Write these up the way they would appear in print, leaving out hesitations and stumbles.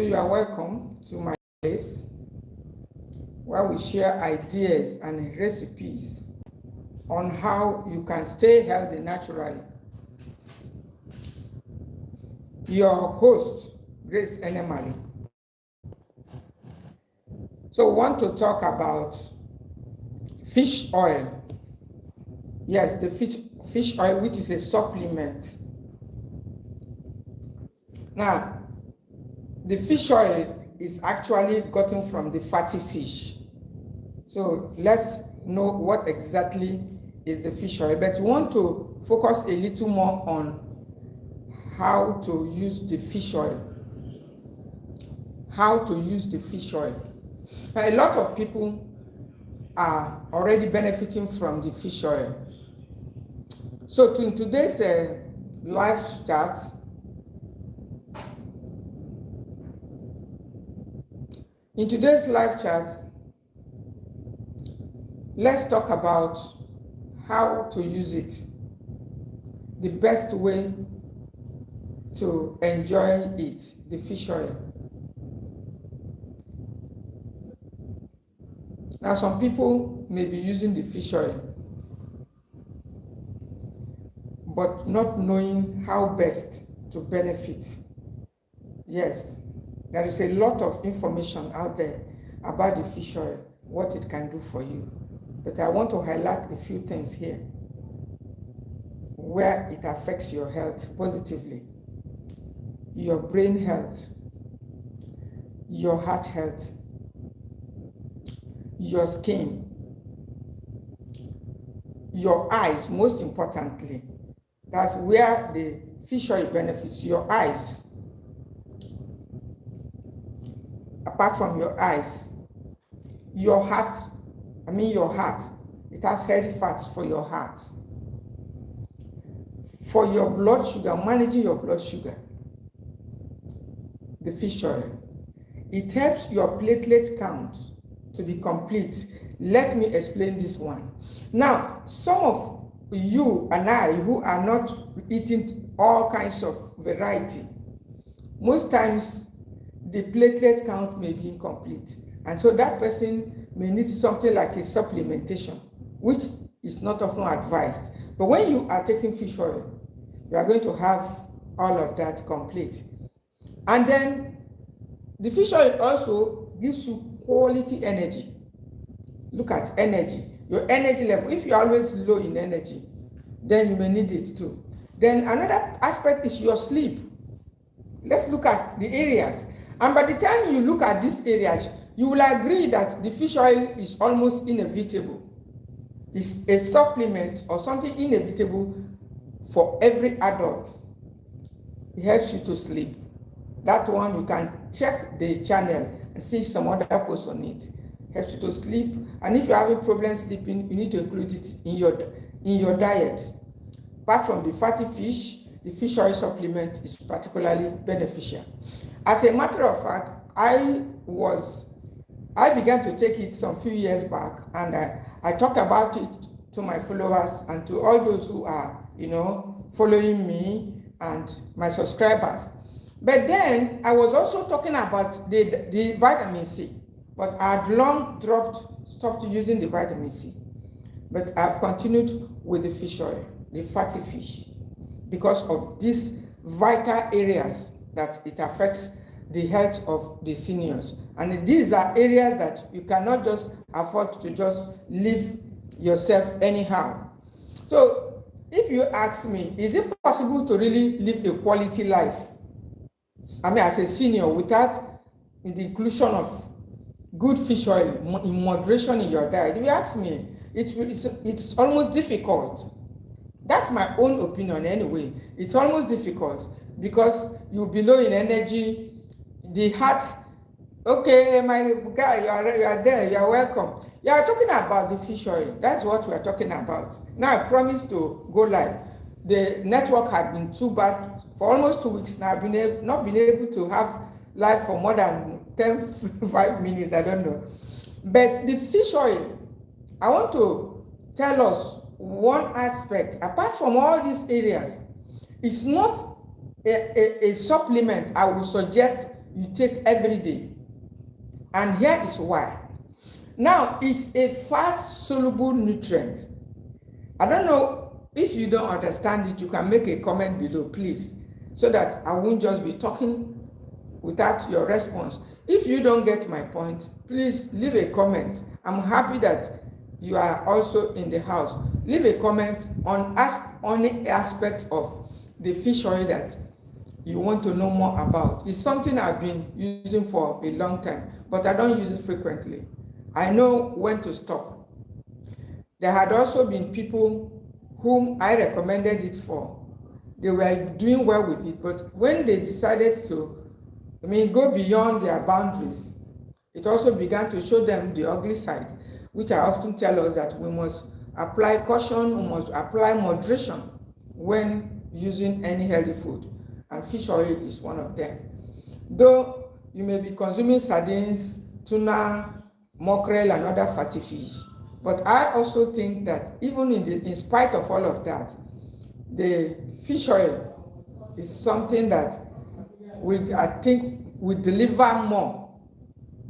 So you are welcome to my place where we share ideas and recipes on how you can stay healthy naturally. Your host, Grace Enemali. So we want to talk about fish oil. Yes, the fish oil, which is a supplement. Now, the fish oil is actually gotten from the fatty fish. So let's know what exactly is the fish oil. But we want to focus a little more on how to use the fish oil. How to use the fish oil. Now, a lot of people are already benefiting from the fish oil. So in today's live chat, let's talk about how to use it, the best way to enjoy it, the fish oil. Now, some people may be using the fish oil, but not knowing how best to benefit. Yes, there is a lot of information out there about the fish oil, what it can do for you. But I want to highlight a few things here where it affects your health positively. Your brain health, your heart health, your skin, your eyes, most importantly. That's where the fish oil benefits your eyes. Apart from your eyes, your heart, it has healthy fats for your heart. For your blood sugar, managing your blood sugar, the fish oil, it helps your platelet count to be complete. Let me explain this one. Now, some of you and I who are not eating all kinds of variety, most times the platelet count may be incomplete. And so that person may need something like a supplementation, which is not often advised. But when you are taking fish oil, you are going to have all of that complete. And then the fish oil also gives you quality energy. Look at energy, your energy level. If you're always low in energy, then you may need it too. Then another aspect is your sleep. Let's look at the areas. And by the time you look at these areas, you will agree that the fish oil is almost inevitable. It's a supplement or something inevitable for every adult. It helps you to sleep. That one, you can check the channel and see some other posts on it. Helps you to sleep. And if you're having problems sleeping, you need to include it in your diet. Apart from the fatty fish, the fish oil supplement is particularly beneficial. As a matter of fact, I began to take it some few years back, and I talked about it to my followers and to all those who are, following me and my subscribers. But then I was also talking about the vitamin C, but I had long stopped using the vitamin C. But I've continued with the fish oil, the fatty fish, because of these vital areas that it affects the health of the seniors. And these are areas that you cannot just afford to just live yourself anyhow. So if you ask me, is it possible to really live a quality life, as a senior, without the inclusion of good fish oil in moderation in your diet? If you ask me, it's almost difficult. That's my own opinion anyway. It's almost difficult because you'll be low in energy. The heart, okay, my guy, you are there, you are welcome. You are talking about the fish oil. That's what we are talking about. Now, I promise to go live. The network had been too bad for almost 2 weeks now. I've not been able to have live for more than 5 minutes, I don't know. But the fish oil, I want to tell us one aspect. Apart from all these areas, it's not a supplement I would suggest you take every day. And here is why. Now, it's a fat-soluble nutrient. I don't know if you don't understand it, you can make a comment below, please, so that I won't just be talking without your response. If you don't get my point, please leave a comment. I'm happy that you are also in the house. Leave a comment on any aspect of the fish oil that you want to know more about. It's something I've been using for a long time, but I don't use it frequently. I know when to stop. There had also been people whom I recommended it for. They were doing well with it, but when they decided to, go beyond their boundaries, it also began to show them the ugly side, which I often tell us that we must apply caution, we must apply moderation when using any healthy food, and fish oil is one of them. Though you may be consuming sardines, tuna, mackerel, and other fatty fish, but I also think that even in spite of all of that, the fish oil is something that I think will deliver more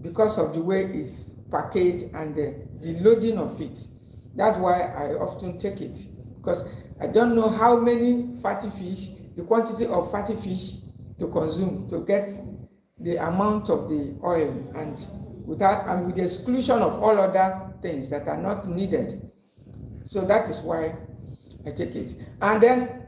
because of the way it's packaged and the loading of it. That's why I often take it, because I don't know how many fatty fish, the quantity of fatty fish to consume to get the amount of the oil, and with the exclusion of all other things that are not needed. So that is why I take it. And then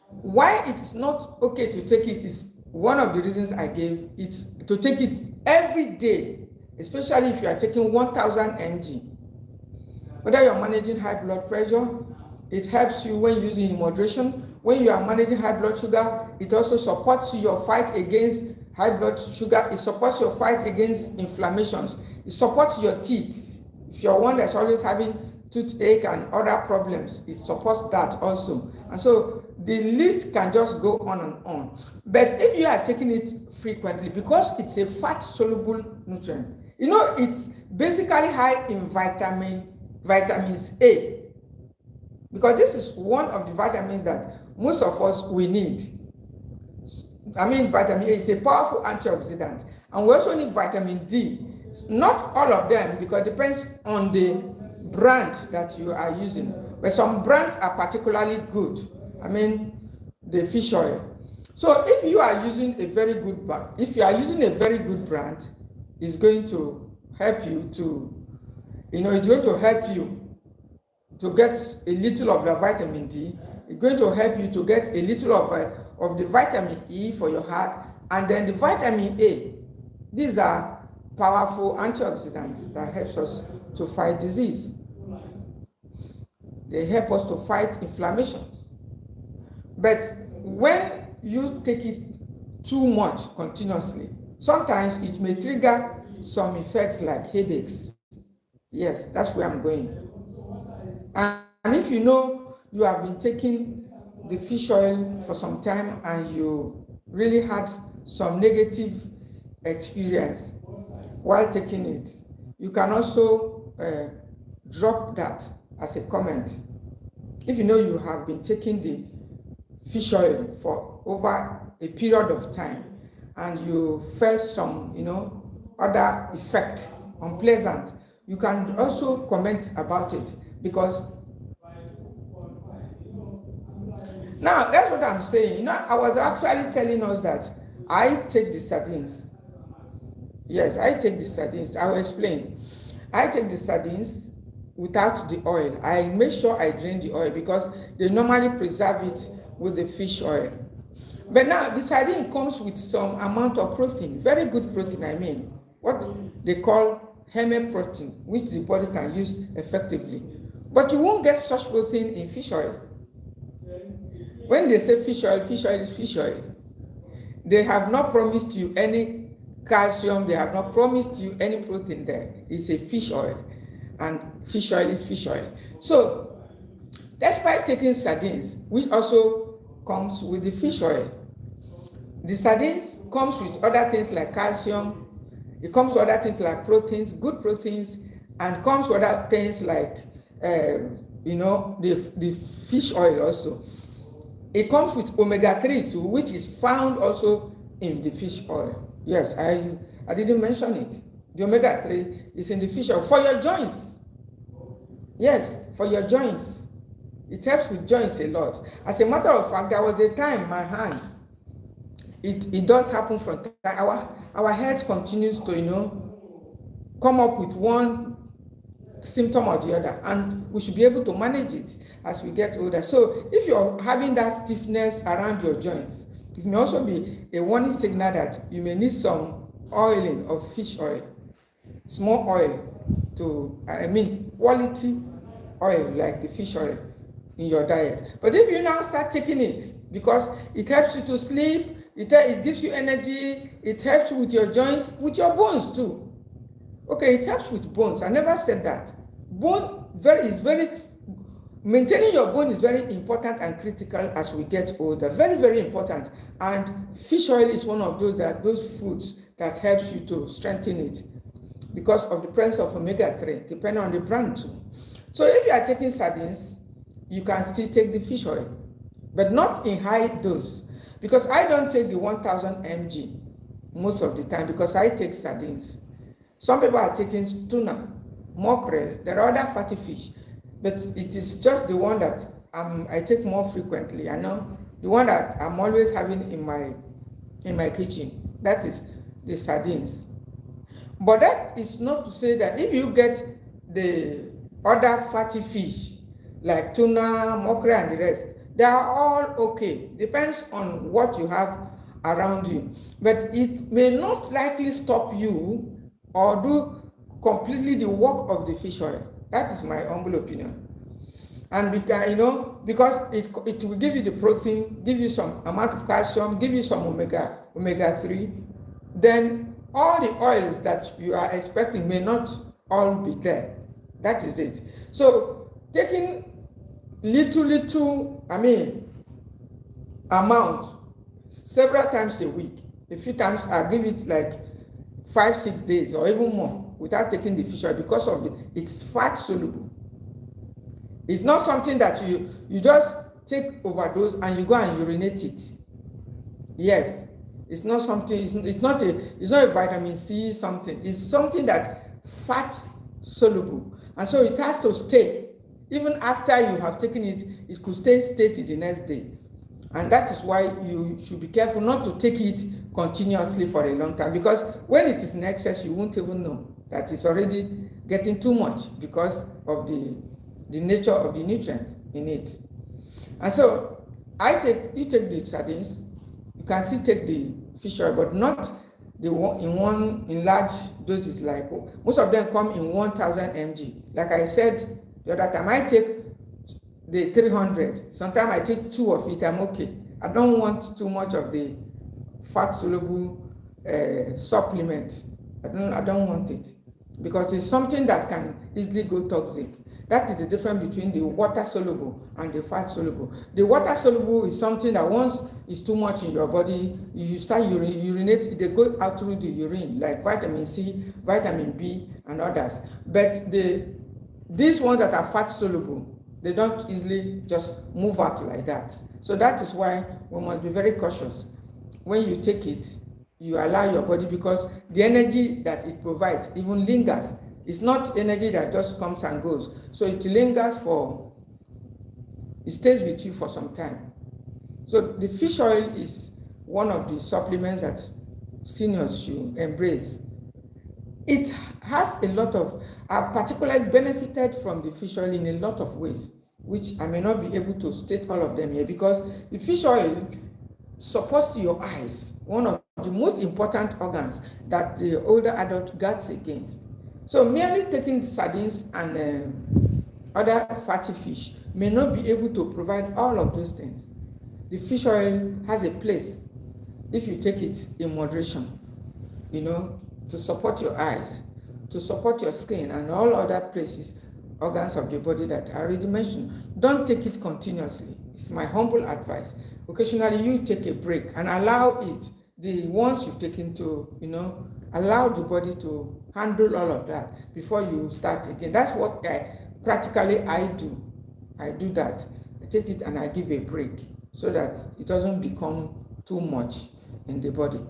why it's not okay to take it is one of the reasons I gave. It's to take it every day, especially if you are taking 1000 mg. Whether you're managing high blood pressure, it helps you when using in moderation. When you are managing high blood sugar, it also supports your fight against high blood sugar. It supports your fight against inflammations. It supports your teeth. If you're one that's always having toothache and other problems, it supports that also. And so the list can just go on and on. But if you are taking it frequently, because it's a fat-soluble nutrient, it's basically high in vitamins A. Because this is one of the vitamins that most of us we need. Vitamin A is a powerful antioxidant. And we also need vitamin D. Not all of them, because it depends on the brand that you are using. But some brands are particularly good. The fish oil. So if you are using a very good brand, it's going to help you to get a little of the vitamin D. It's going to help you to get a little of the vitamin E for your heart, and then the vitamin A. These are powerful antioxidants that helps us to fight disease. They help us to fight inflammations. But when you take it too much continuously, sometimes it may trigger some effects like headaches. Yes, that's where I'm going. And if you have been taking the fish oil for some time and you really had some negative experience while taking it, you can also drop that as a comment. If you have been taking the fish oil for over a period of time and you felt some other effect, unpleasant, you can also comment about it. Because now that's what I'm saying. I was actually telling us that I take the sardines. Yes, I take the sardines. I will explain. I take the sardines without the oil. I make sure I drain the oil because they normally preserve it with the fish oil. But now the sardine comes with some amount of protein, very good protein. What they call heme protein, which the body can use effectively. But you won't get such protein in fish oil. When they say fish oil is fish oil. They have not promised you any calcium, they have not promised you any protein there. It's a fish oil, and fish oil is fish oil. So, despite taking sardines, which also comes with the fish oil, the sardines comes with other things like calcium, it comes with other things like proteins, good proteins, and comes with other things like the fish oil also. It comes with omega-3 too, which is found also in the fish oil. Yes, I didn't mention it. The omega-3 is in the fish oil for your joints. Yes, for your joints. It helps with joints a lot. As a matter of fact, there was a time my hand, it does happen from time. Our head continues to, come up with one symptom or the other, and we should be able to manage it as we get older. So if you're having that stiffness around your joints, it may also be a warning signal that you may need some oiling of fish oil, small oil quality oil like the fish oil in your diet. But if you now start taking it because it helps you to sleep, it gives you energy, it helps you with your joints, with your bones too. Okay, it helps with bones. I never said that. Maintaining your bone is very important and critical as we get older. Very, very important. And fish oil is one of those foods that helps you to strengthen it because of the presence of omega-3, depending on the brand too. So if you are taking sardines, you can still take the fish oil, but not in high dose. Because I don't take the 1000 mg most of the time because I take sardines. Some people are taking tuna, mackerel, there are other fatty fish, but it is just the one that I take more frequently. I know the one that I'm always having in my kitchen, that is the sardines. But that is not to say that if you get the other fatty fish like tuna, mackerel, and the rest, they are all okay. Depends on what you have around you. But it may not likely stop you or do completely the work of the fish oil. That is my humble opinion. And because it will give you the protein, give you some amount of calcium, give you some omega-3, then all the oils that you are expecting may not all be there. That is it. So taking little amount several times a week, a few times, I give it like 5-6 days or even more without taking the fish oil because of it's fat soluble. It's not something that you just take overdose and you go and urinate it. Yes, it's not something. It's not a vitamin C something. It's something that fat soluble, and so it has to stay. Even after you have taken it, it could stay till the next day. And that is why you should be careful not to take it continuously for a long time, because when it is in excess, you won't even know that it's already getting too much because of the nature of the nutrient in it. And so you take the sardines, you can still take the fish oil, but not in large doses. Like most of them come in 1000 mg. Like I said the other time, I take the 300. Sometimes I take 2 of it, I'm okay. I don't want too much of the fat soluble supplement. I don't want it because it's something that can easily go toxic. That is the difference between the water soluble and the fat soluble. The water soluble is something that once it's too much in your body, you start urinate, they go out through the urine, like vitamin C, vitamin B, and others. But these ones that are fat soluble, they don't easily just move out like that. So that is why we must be very cautious. When you take it, you allow your body, because the energy that it provides even lingers. It's not energy that just comes and goes. So it lingers it stays with you for some time. So the fish oil is one of the supplements that seniors should embrace. It has a lot of, particularly benefited from the fish oil in a lot of ways, which I may not be able to state all of them here, because the fish oil supports your eyes, one of the most important organs that the older adult guards against. So merely taking sardines and other fatty fish may not be able to provide all of those things. The fish oil has a place if you take it in moderation, to support your eyes, to support your skin and all other places, organs of the body that I already mentioned. Don't take it continuously. It's my humble advice. Occasionally you take a break and allow it, the ones you've taken to, allow the body to handle all of that before you start again. That's what I do. I do that. I take it and I give a break so that it doesn't become too much in the body.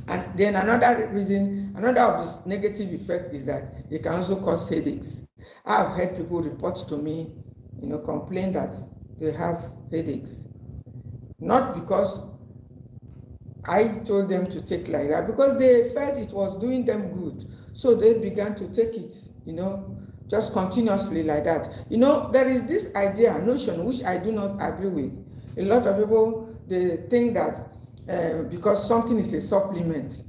And then another reason, another of this negative effect is that it can also cause headaches. I have heard people report to me, complain that they have headaches. Not because I told them to take like that, because they felt it was doing them good. So they began to take it, just continuously like that. There is this idea, notion, which I do not agree with. A lot of people, they think that because something is a supplement,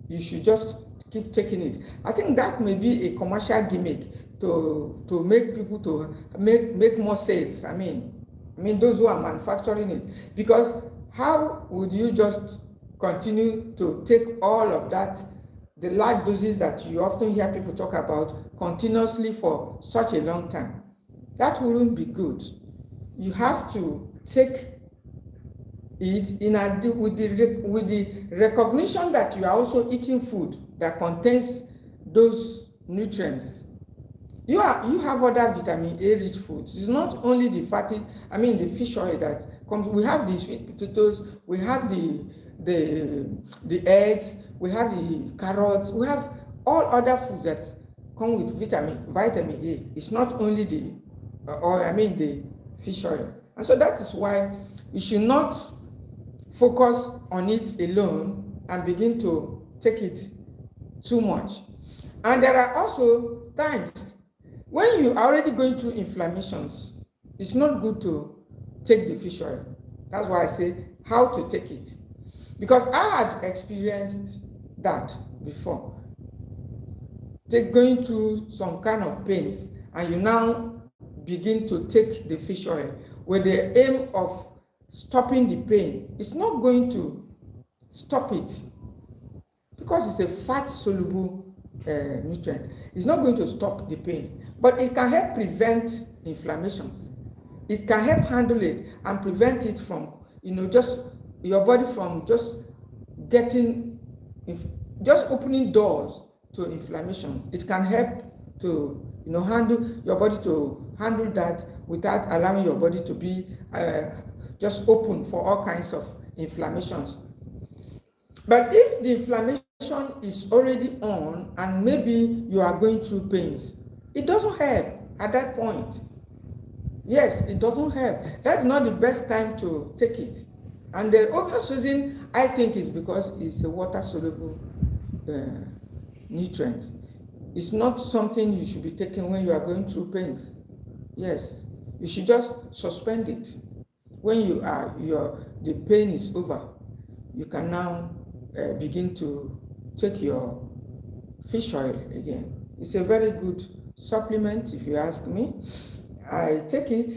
you should just keep taking it. I think that may be a commercial gimmick to make people to make more sales. I mean those who are manufacturing it, because how would you just continue to take all of that, the large doses that you often hear people talk about, continuously for such a long time? That wouldn't be good. You have to take it with the recognition that you are also eating food that contains those nutrients. You have other vitamin A rich foods. It's not only the the fish oil that comes. We have the sweet potatoes, we have the eggs, we have the carrots, we have all other foods that come with vitamin A. It's not only the fish oil. And so that is why you should not focus on it alone and begin to take it too much. And there are also times when you are already going through inflammations, it's not good to take the fish oil. That's why I say how to take it. Because I had experienced that before. Going through some kind of pains, and you now begin to take the fish oil with the aim of stopping the pain. It's not going to stop it, because it's a fat soluble nutrient. It's not going to stop the pain, but it can help prevent inflammations. It can help handle it and prevent it from, just your body from just opening doors to inflammation. It can help to handle your body, to handle that without allowing your body to be just open for all kinds of inflammations. But if the inflammation is already on and maybe you are going through pains, it doesn't help at that point. Yes, it doesn't help. That's not the best time to take it. And the obvious reason, I think, is because it's a water-soluble nutrient. It's not something you should be taking when you are going through pains. Yes, you should just suspend it. When the pain is over, you can now begin to take your fish oil again. It's a very good supplement, if you ask me. I take it.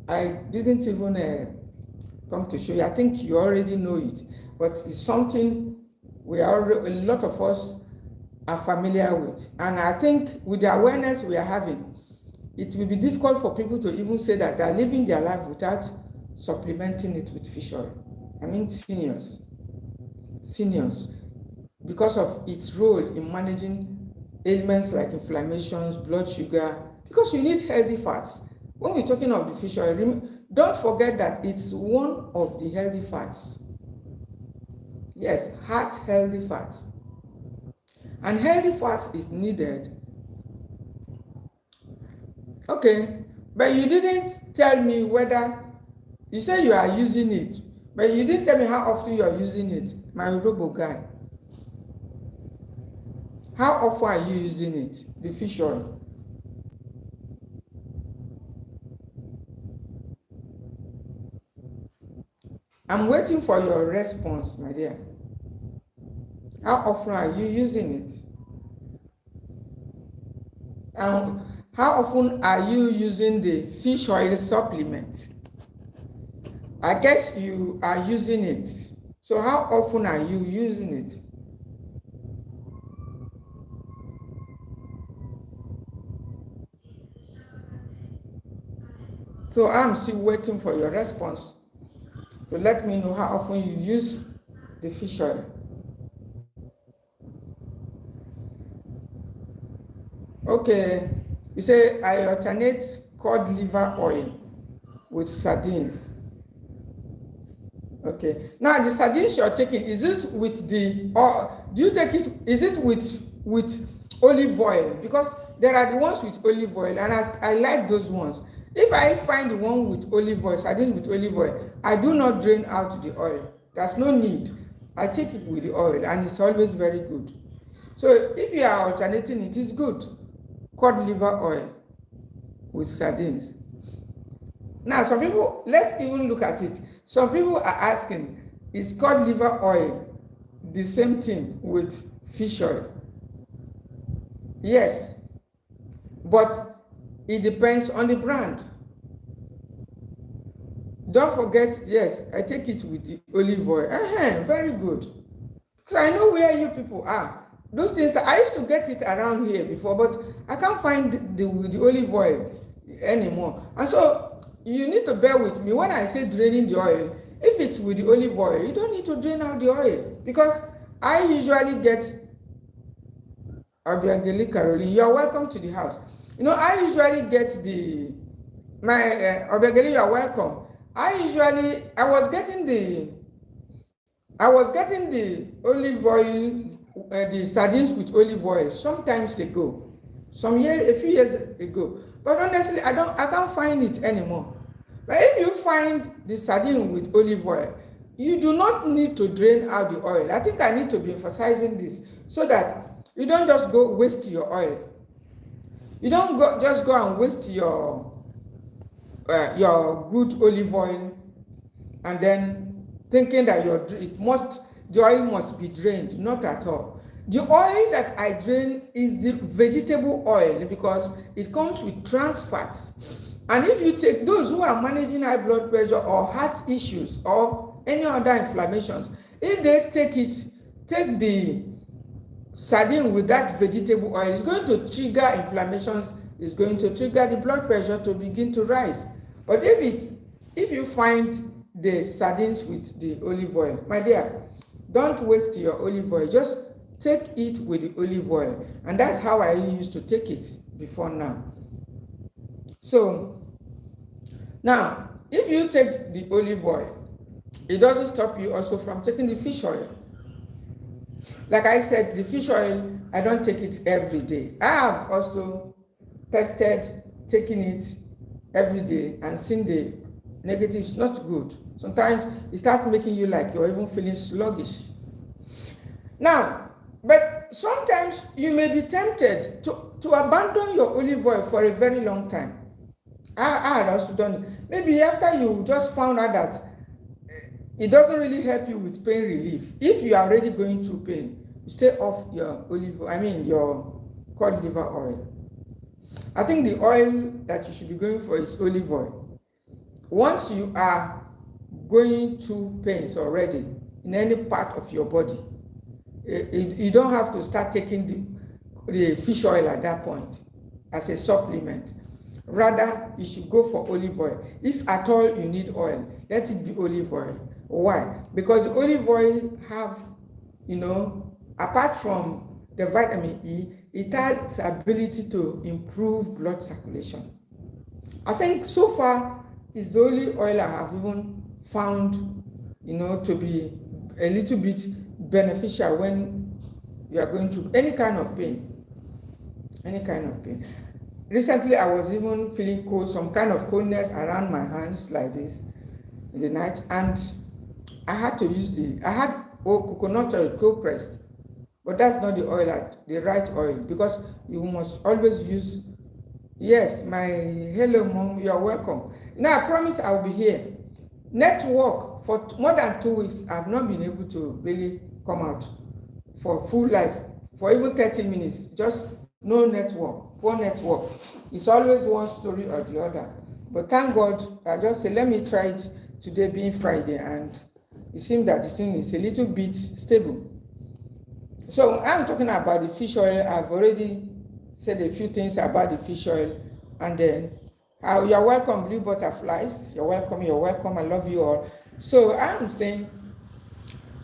I didn't even come to show you. I think you already know it, but it's something a lot of us are familiar with. And I think with the awareness we are having, it will be difficult for people to even say that they are living their life without supplementing it with fish oil. Seniors, because of its role in managing ailments like inflammations, blood sugar, because you need healthy fats. When we're talking of the fish oil, don't forget that it's one of the healthy fats. Yes, heart healthy fats. And healthy fats is needed. Okay, but you didn't tell me whether, you say you are using it, but you didn't tell me how often you are using it, my robo guy. How often are you using it, the fish oil? I'm waiting for your response, my dear. How often are you using it? And how often are you using the fish oil supplement? I guess you are using it. So how often are you using it? So I'm still waiting for your response to let me know how often you use the fish oil. Okay, you say I alternate cod liver oil with sardines. Okay. Now the sardines you're taking, is it with the, or do you take it, is it with olive oil? Because there are the ones with olive oil, and I like those ones. If I find the one with olive oil, sardines with olive oil, I do not drain out the oil. There's no need. I take it with the oil, and it's always very good. So if you are alternating, it is good. Cod liver oil with sardines. Now, some people, let's even look at it. Some people are asking, is cod liver oil the same thing with fish oil? Yes, but it depends on the brand. Don't forget, yes, I take it with the olive oil. Very good. Because I know where you people are. Those things, I used to get it around here before, but I can't find the olive oil anymore. And so you need to bear with me when I say draining the oil. If it's with the olive oil, you don't need to drain out the oil, because I usually get Obiageli Caroline, you're welcome to the house. You know, I usually get Obiageli, you're welcome. I was getting the olive oil, the sardines with olive oil sometimes ago, a few years ago. But honestly, I can't find it anymore. But if you find the sardine with olive oil, you do not need to drain out the oil. I think I need to be emphasizing this so that you don't just go waste your oil. You don't just go and waste your good olive oil, and then thinking that the oil must be drained. Not at all. The oil that I drain is the vegetable oil, because it comes with trans fats. And if you take those who are managing high blood pressure or heart issues or any other inflammations, if they take the sardine with that vegetable oil, it's going to trigger inflammations, it's going to trigger the blood pressure to begin to rise. But if you find the sardines with the olive oil, my dear, don't waste your olive oil. Just take it with the olive oil. And that's how I used to take it before now. So now, if you take the olive oil, it doesn't stop you also from taking the fish oil. Like I said, the fish oil, I don't take it every day. I have also tested taking it every day and seen the negatives. Not good. Sometimes it starts making you like you're even feeling sluggish. Now, but sometimes you may be tempted to abandon your olive oil for a very long time. I had also done it. Maybe after you just found out that it doesn't really help you with pain relief. If you are already going through pain, you stay off your your cod liver oil. I think the oil that you should be going for is olive oil. Once you are going through pains already in any part of your body, you don't have to start taking the fish oil at that point as a supplement. Rather, you should go for olive oil. If at all you need oil, let it be olive oil. Why? Because the olive oil have, apart from the vitamin E, it has ability to improve blood circulation. I think so far it's the only oil I have even found, to be a little bit beneficial when you are going through any kind of pain. Any kind of pain. Recently, I was even feeling cold, some kind of coldness around my hands like this in the night, and I had to use coconut oil, cold pressed, but that's not the right oil, because you must always use. Yes, my hello mom, you are welcome. Now I promise I'll be here. Network for more than 2 weeks. I've not been able to really come out for full life for even 30 minutes. Just no network, poor network. It's always one story or the other. But thank God, I just say, let me try it today being Friday, and it seems that the thing is a little bit stable. So I'm talking about the fish oil. I've already said a few things about the fish oil, and then you're welcome, blue butterflies. You're welcome. I love you all. So I'm saying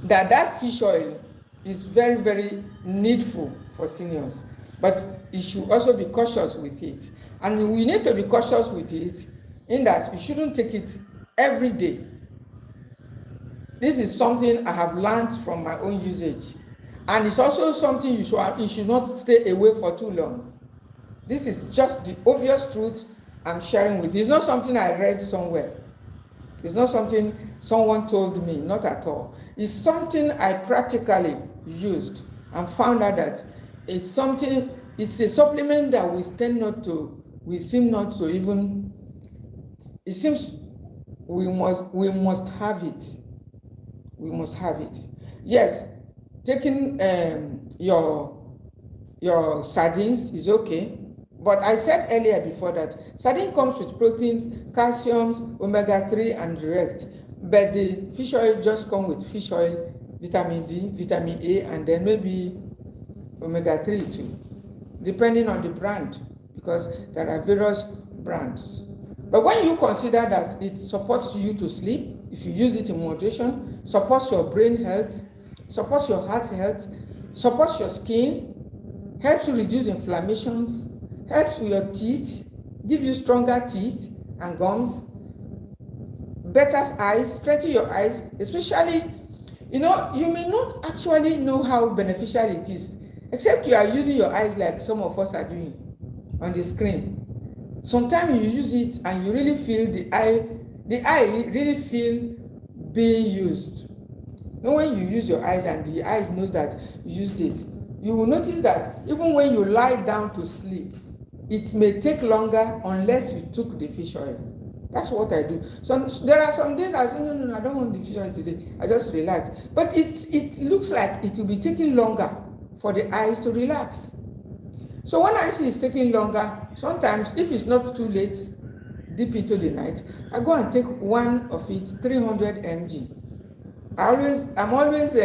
that fish oil is very, very needful for seniors. But you should also be cautious with it. And we need to be cautious with it in that you shouldn't take it every day. This is something I have learned from my own usage. And it's also something you should not stay away for too long. This is just the obvious truth I'm sharing with you. It's not something I read somewhere. It's not something someone told me, not at all. It's something I practically used and found out that it's a supplement that we seem not to even, it seems we must have it. We must have it. Yes, taking your sardines is okay. But I said earlier before that sardine comes with proteins, calcium, omega-3 and the rest. But the fish oil just comes with fish oil, vitamin D, vitamin A, and then maybe omega-3 too, depending on the brand, because there are various brands. But when you consider that it supports you to sleep, if you use it in moderation, supports your brain health, supports your heart health, supports your skin, helps you reduce inflammations, helps with your teeth, give you stronger teeth and gums, better eyes, strengthen your eyes, especially, you may not actually know how beneficial it is, except you are using your eyes like some of us are doing on the screen. Sometimes you use it and you really feel the eye really feel being used. When you use your eyes and the eyes know that you used it, you will notice that even when you lie down to sleep, it may take longer unless you took the fish oil. That's what I do. So there are some days I say, no, I don't want the fish oil today. I just relax. But it looks like it will be taking longer for the eyes to relax. So when I see it's taking longer, sometimes if it's not too late, deep into the night, I go and take one of it, 300 mg. I'm always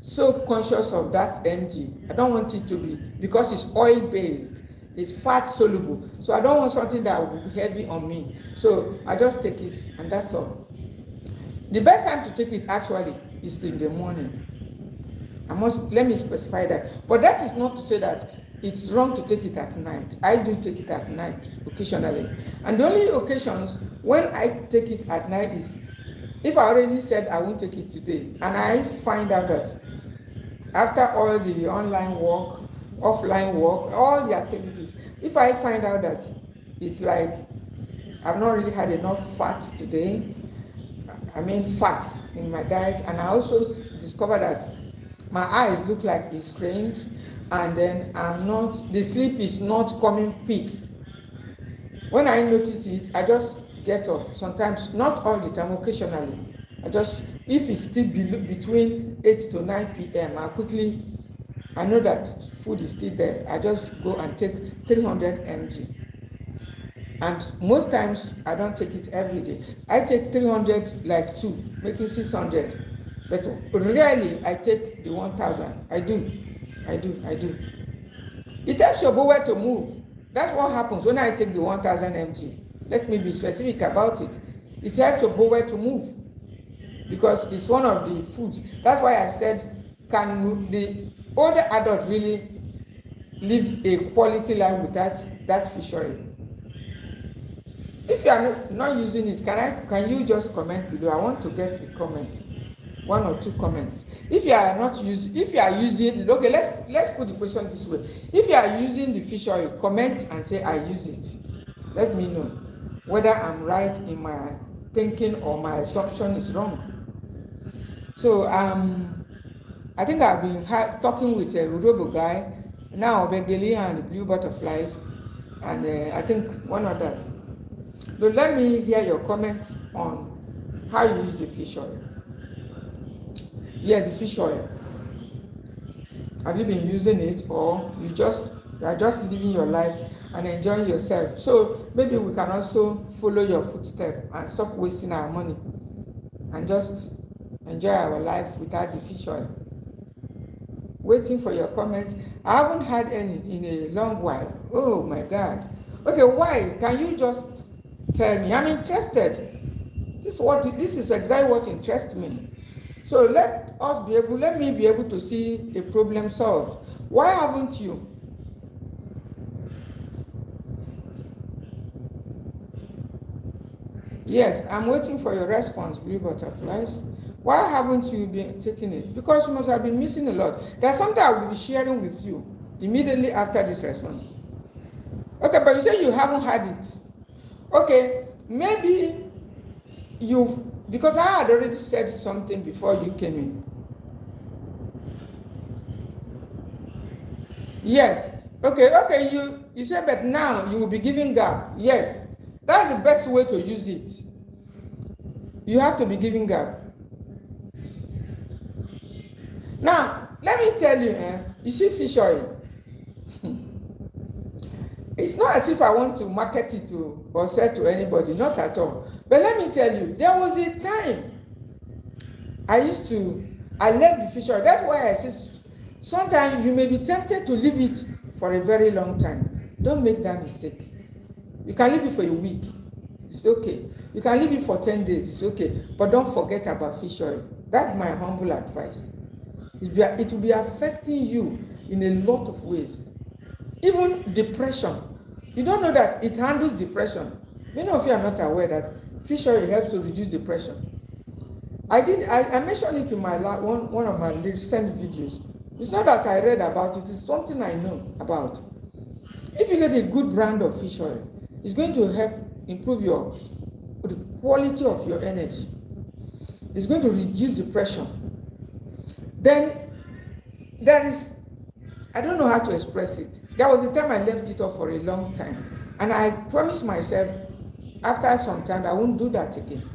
so conscious of that mg. I don't want it to be, because it's oil based, it's fat soluble, so I don't want something that will be heavy on me. So I just take it, and that's all. The best time to take it actually is in the morning. Let me specify that. But that is not to say that it's wrong to take it at night. I do take it at night occasionally. And the only occasions when I take it at night is if I already said I won't take it today, and I find out that after all the online work, offline work, all the activities, if I find out that it's like I've not really had enough fat today, fat in my diet, and I also discover that my eyes look like it's strained, and then the sleep is not coming peak. When I notice it, I just get up. Sometimes, not all the time, occasionally. If it's still between 8 to 9 p.m., I know that food is still there. I just go and take 300 mg. And most times, I don't take it every day. I take 300 like 2, making 600. But rarely I take the 1,000. I do. It helps your bowel to move. That's what happens when I take the 1,000 mg. Let me be specific about it. It helps your bowel to move, because it's one of the foods. That's why I said, can the older adult really live a quality life without that fish oil? If you are not using it, can you just comment below? I want to get a comment. 1 or 2 comments. If you are using, okay, let's put the question this way. If you are using the fish oil, comment and say I use it. Let me know whether I'm right in my thinking or my assumption is wrong. So I think I've been talking with a Urobo guy, now Begeli and Blue Butterflies, and I think one others. But let me hear your comments on how you use the fish oil. Yes, the fish oil. Have you been using it, or you are just living your life and enjoying yourself? So maybe we can also follow your footsteps and stop wasting our money and just enjoy our life without the fish oil. Waiting for your comment. I haven't had any in a long while. Oh my God. Okay, why? Can you just tell me? I'm interested. This is exactly what interests me. So let me be able to see the problem solved. Why haven't you? Yes, I'm waiting for your response, blue butterflies. Why haven't you been taking it? Because you must have been missing a lot. There's something I will be sharing with you immediately after this response. Okay, but you say you haven't had it. Okay, maybe because I had already said something before you came in. Yes. Okay, you said, but now you will be giving gap. Yes, that's the best way to use it. You have to be giving gap. Now, let me tell you, you see fish oil. It's not as if I want to market it to or sell to anybody, not at all. But let me tell you, there was a time I left the fish oil. That's why I say sometimes you may be tempted to leave it for a very long time. Don't make that mistake. You can leave it for a week. It's okay. You can leave it for 10 days. It's okay. But don't forget about fish oil. That's my humble advice. It will be affecting you in a lot of ways. Even depression. You don't know that it handles depression. Many of you are not aware that fish oil helps to reduce depression. I mentioned it in my one of my recent videos. It's not that I read about it, it's something I know about. If you get a good brand of fish oil, it's going to help improve the quality of your energy. It's going to reduce depression. Then there is, I don't know how to express it. There was a time I left it off for a long time, and I promised myself after some time I won't do that again.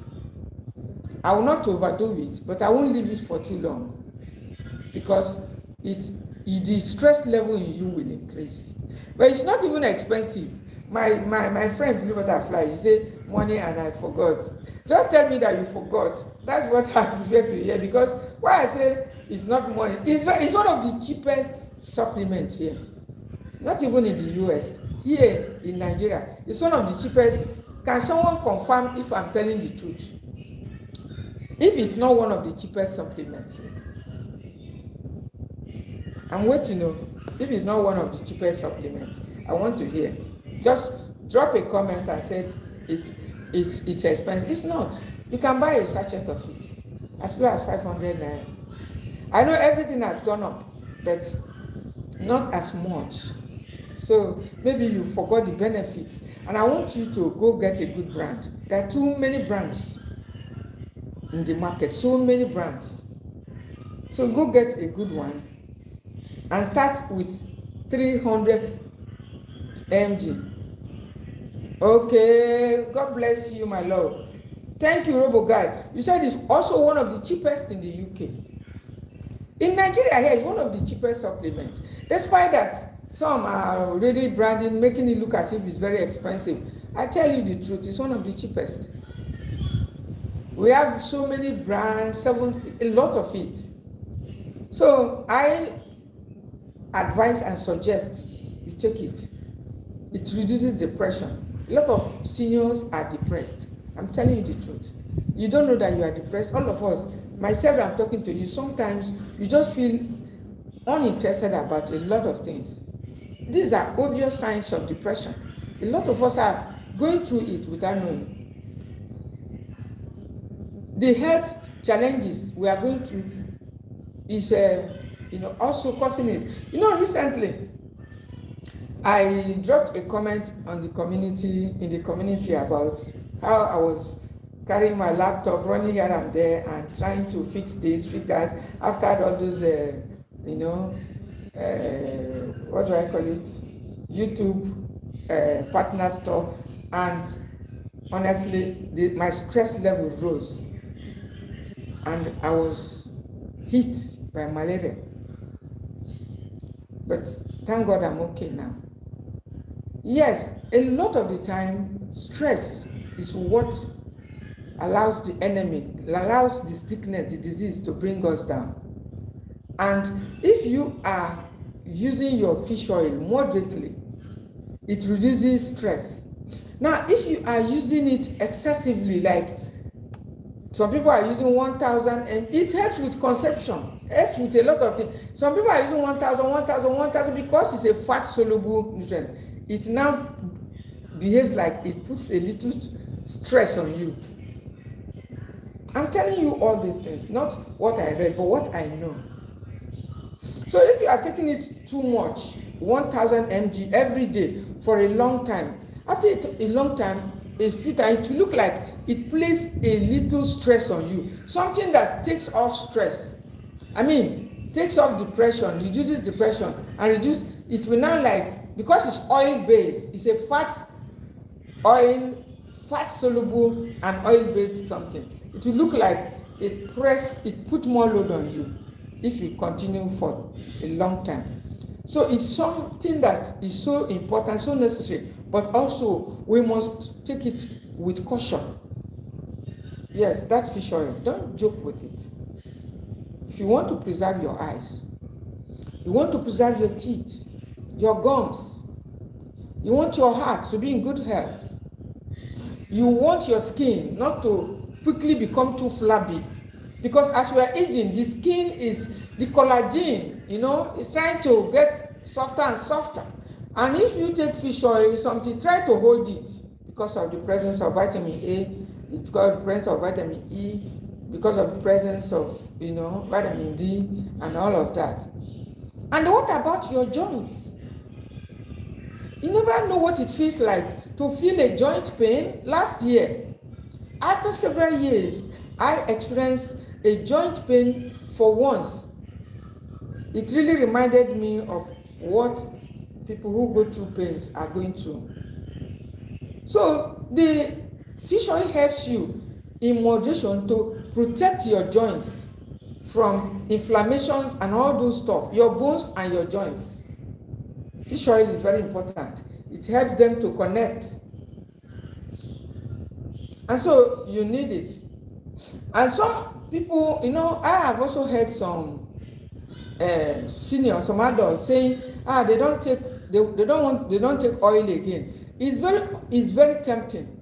I will not overdo it, but I won't leave it for too long, because the stress level in you will increase. But it's not even expensive. My friend Blue Butterfly, you say money and I forgot. Just tell me that you forgot. That's what I prefer to hear, because why I say it's not money, it's one of the cheapest supplements here. Not even in the US. Here in Nigeria, it's one of the cheapest. Can someone confirm if I'm telling the truth? If it's not one of the cheapest supplements here. I'm waiting to know if it's not one of the cheapest supplements. I want to hear. Just drop a comment and say it's expensive. It's not. You can buy a sachet of it as low as 500 naira. I know everything has gone up, but not as much. So maybe you forgot the benefits, and I want you to go get a good brand. There are too many brands in the market, so many brands. So go get a good one and start with 300 mg. Okay, God bless you, my love. Thank you, Robo Guy. You said it's also one of the cheapest in the UK. In Nigeria here, it's one of the cheapest supplements. Despite that, some are already branding, making it look as if it's very expensive. I tell you the truth, it's one of the cheapest. We have so many brands, a lot of it. So I advise and suggest you take it. It reduces depression. A lot of seniors are depressed. I'm telling you the truth. You don't know that you are depressed. All of us, myself, I'm talking to you, sometimes you just feel uninterested about a lot of things. These are obvious signs of depression. A lot of us are going through it without knowing. The health challenges we are going through is also causing it. Recently I dropped a comment on in the community about how I was carrying my laptop, running here and there and trying to fix this, fix that, after all those what do I call it, YouTube partner stuff, and honestly my stress level rose and I was hit by malaria. But thank God I'm okay now. Yes, a lot of the time, stress is what allows the enemy, allows the sickness, the disease to bring us down. And if you are using your fish oil moderately, it reduces stress. Now, if you are using it excessively, like some people are using 1,000, and it helps with conception, helps with a lot of things. Some people are using 1,000 because it's a fat soluble nutrient. It now behaves like it puts a little stress on you. I'm telling you all these things, not what I read, but what I know. So if you are taking it too much, 1000 mg every day for a long time, after a long time, a few times, it will look like it places a little stress on you. Something that takes off stress. I mean, takes off depression, reduces depression, and reduce it will now, like, because it's oil based, it's a fat soluble and oil based something. It will look like it put more load on you if you continue for a long time. So it's something that is so important, so necessary, but also we must take it with caution. Yes, that fish oil, don't joke with it. If you want to preserve your eyes, you want to preserve your teeth, your gums, you want your heart to be in good health, you want your skin not to quickly become too flabby, because as we are aging, the skin is, the collagen, is trying to get softer and softer. And if you take fish oil or something, try to hold it, because of the presence of vitamin A, because of the presence of vitamin E, because of the presence of, vitamin D and all of that. And what about your joints? You never know what it feels like to feel a joint pain. Last year, after several years, I experienced a joint pain for once. It really reminded me of what people who go through pains are going through. So the fish oil helps you in moderation to protect your joints from inflammations and all those stuff, your bones and your joints. Fish oil is very important. It helps them to connect. And so you need it. And some people, I have also heard some seniors, some adults saying, they don't take oil again. It's very tempting.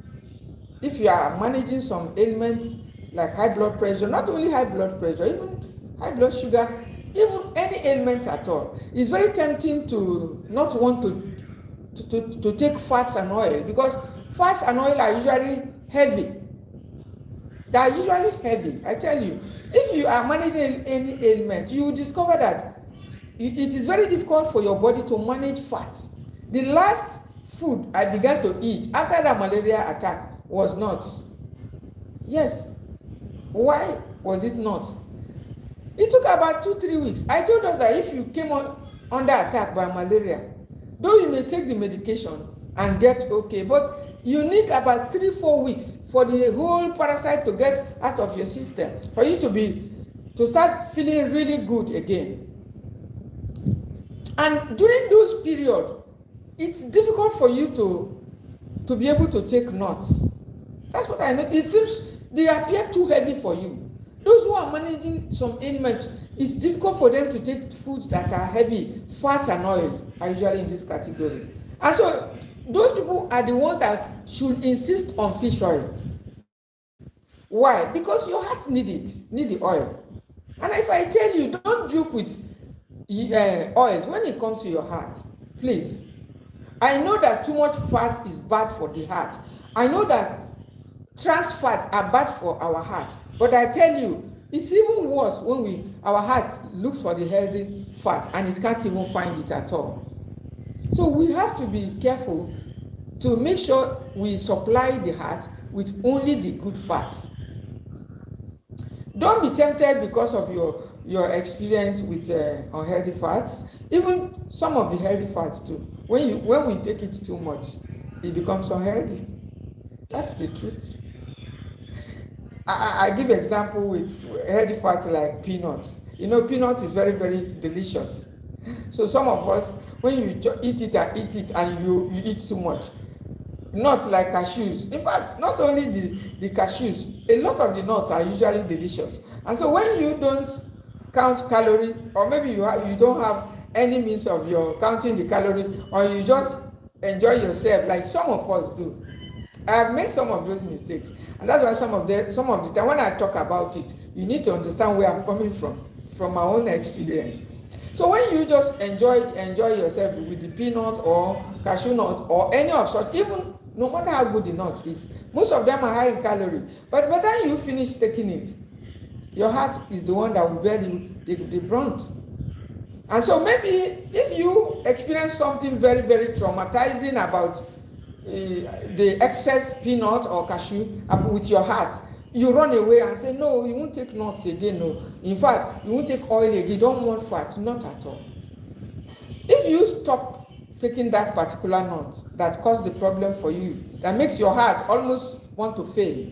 If you are managing some ailments like high blood pressure, not only high blood pressure, even high blood sugar, even any ailment at all, it's very tempting to not want to take fats and oil, because fats and oil are usually heavy. They are usually heavy. I tell you, if you are managing any ailment, you will discover that it is very difficult for your body to manage fat. The last food I began to eat after the malaria attack was nuts. Yes. Why was it nuts? It took about 2-3 weeks. I told us that if you came under attack by malaria, though you may take the medication and get okay, but you need about 3-4 weeks for the whole parasite to get out of your system, for you to start feeling really good again. And during those periods, it's difficult for you to be able to take nuts. That's what I know. It seems they appear too heavy for you. Those who are managing some ailment, it's difficult for them to take foods that are heavy. Fat and oil are usually in this category. And so those people are the ones that should insist on fish oil. Why? Because your heart need the oil. And if I tell you, don't joke with oils when it comes to your heart, please. I know that too much fat is bad for the heart. I know that trans fats are bad for our heart. But I tell you, it's even worse when our heart looks for the healthy fat and it can't even find it at all. So we have to be careful to make sure we supply the heart with only the good fat. Don't be tempted because of your experience with unhealthy fats. Even some of the healthy fats too. When we take it too much, it becomes unhealthy. That's the truth. I give example with healthy fats like peanuts. Peanut is very, very delicious. So some of us, when you eat it and you eat too much, nuts like cashews. In fact, not only the cashews, a lot of the nuts are usually delicious. And so when you don't count calorie, or maybe you don't have any means of your counting the calorie, or you just enjoy yourself like some of us do. I have made some of those mistakes, and that's why some of the time when I talk about it, you need to understand where I'm coming from my own experience. So when you just enjoy yourself with the peanuts or cashew nut or any of such, even no matter how good the nut is. Most of them are high in calorie, but by the time you finish taking it, your heart is the one that will bear the brunt. And so maybe if you experience something very, very traumatizing about the excess peanut or cashew with your heart, you run away and say, no, you won't take nuts again. No, in fact, you won't take oil again. You don't want fat, not at all. If you stop taking that particular nut that caused the problem for you, that makes your heart almost want to fail,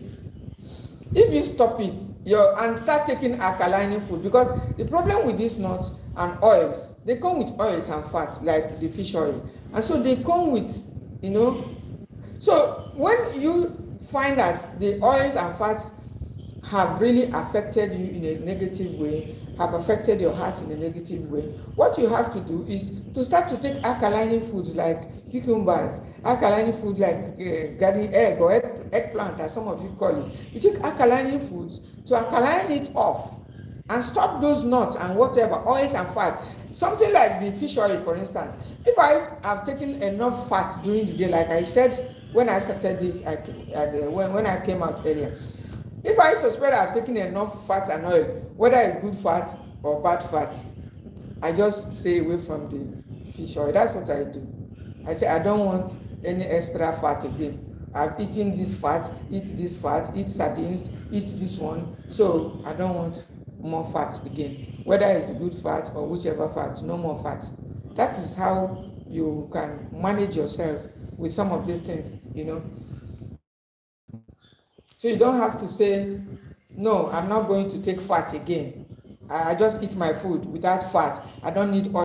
if you stop it and start taking alkaline food, because the problem with these nuts and oils, they come with oils and fat like the fish oil, and so they come with, so when you find that the oils and fats have really affected you in a negative way, have affected your heart in a negative way, what you have to do is to start to take alkaline foods like cucumbers, alkaline food like garden egg or eggplant, as some of you call it. You take alkaline foods to alkaline it off and stop those nuts and whatever, oils and fat. Something like the fish oil, for instance. If I have taken enough fat during the day, like I said when I started this, when I came out earlier, if I suspect I've taken enough fat and oil, whether it's good fat or bad fat, I just stay away from the fish oil. That's what I do. I say I don't want any extra fat again. I've eaten this fat, eat sardines, eat this one. So I don't want more fat again. Whether it's good fat or whichever fat, no more fat. That is how you can manage yourself with some of these things, So you don't have to say, no, I'm not going to take fat again. I just eat my food without fat. I don't need oil.